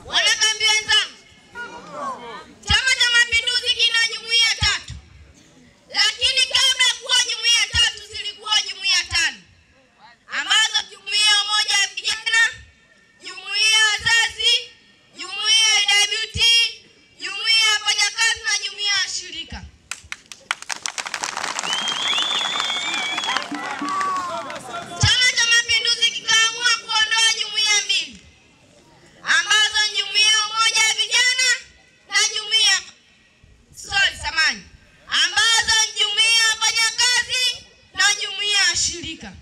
Wanakambi wenzangu, Chama cha Mapinduzi kina jumuiya 3. Lakini kabla kuwa jumuiya 3 zilikuwa jumuiya 5. Ambazo jumuiya Umoja wa Vijana, jumuiya ya wazazi, jumuiya ya IWT, jumuiya ya wafanyakazi na jumuiya ya shirika. Chama cha Mapinduzi kikaamua kuondoa jumuiya 2. Ambazo jumuiya Umoja wa Vijana na jumuiya ambazo jumuiya ya wafanyakazi na jumuiya ya shirika.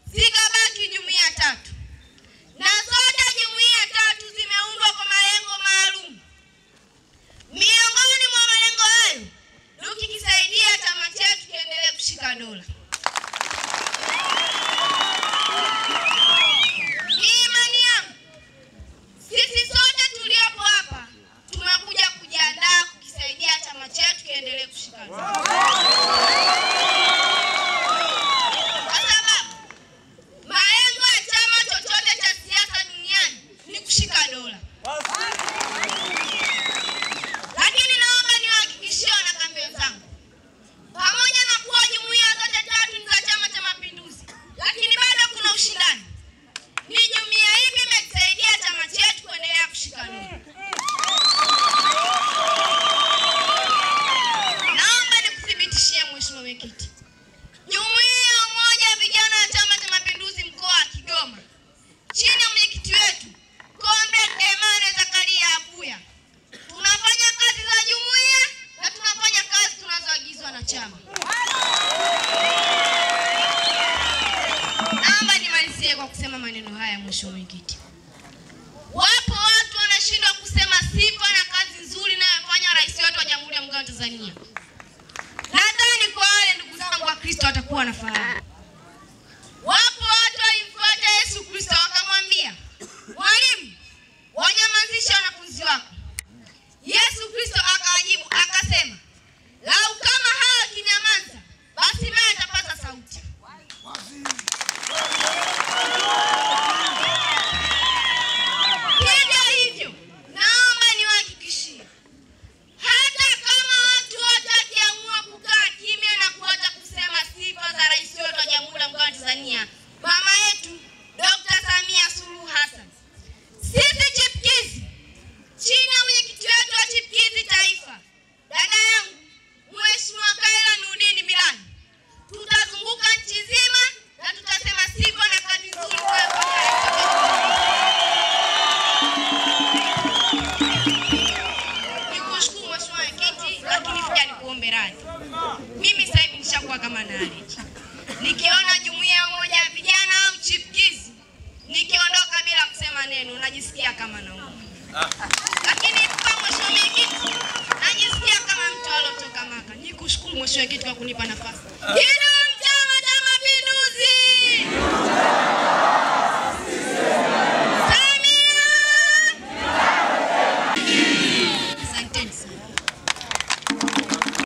Zikabaki jumuiya 3. Na zote jumuiya 3 zimeundwa kwa malengo maalum. Miongoni mwa malengo hayo, tukikisaidia chama chetu kiendelee kushika dola. Ni imani yangu sisi sote tuliopo hapa tumekuja kujiandaa kukisaidia chama chetu kiendelee kushika dola. Kwa sababu malengo ya chama chochote cha siasa duniani ni kushika dola. Lakini naomba niwahakikishie wanakambi wenzangu, pamoja na kuwa jumuiya zote 3 ni za Chama cha Mapinduzi, lakini bado kuna ushindani. Ni jumuiya ipi imesaidia chama chetu kuendelea kushika dola? Naomba nikuthibitishie Mheshimiwa Mwenyekiti, jumuiya ya Umoja wa Vijana wa Chama cha Mapinduzi mkoa wa Kigoma chini ya mwenyekiti wetu Comrade Emmanuel Zakaria Abuya, tunafanya kazi za jumuiya na tunafanya kazi tunazoagizwa na chama. Naomba nimalizie kwa kusema maneno haya Mheshimiwa Mwenyekiti. Wapo watu wanashindwa kusema sifa na kazi nzuri inayofanya rais wetu wa Jamhuri ya Muungano wa Tanzania. Nadhani kwa wale ndugu zangu wa Kristo watakuwa wanafahamu. Wapo watu walimfuata Yesu Kristo wakamwambia, "Mwalimu, wanyamazisha wanafunzi wako." Yesu Kristo akawajibu akasema, "Lau kama hao kinyamaza, basi naye atapata sauti." Hivyo, naomba niwahakikishie, hata kama watu wote wakiamua kukaa kimya na kuacha kusema sifa za rais wetu wa Jamhuri ya Muungano wa Tanzania, mama yetu Dr. Samia Suluhu Hassan, sisi chipkizi chini ya mwenyekiti wetu wa chipkizi taifa, dada yangu Mheshimiwa Kaila Nurdin Bilali, tutazunguka nchi nzima na tutasema sifa na kazi nzuri kwa nikushukuru Mheshimiwa Mwenyekiti, lakini pia nikuombe radhi. Mimi sasa hivi nishakuwa kama nani. Nikiona jumuiya ya Umoja wa Vijana au chipkizi, nikiondoka bila kusema neno, najisikia kama naumwa. Lakini kwa Mheshimiwa Mwenyekiti, najisikia kama mtu alotoka Maka. Nikushukuru Mheshimiwa Mwenyekiti kwa kunipa nafasi.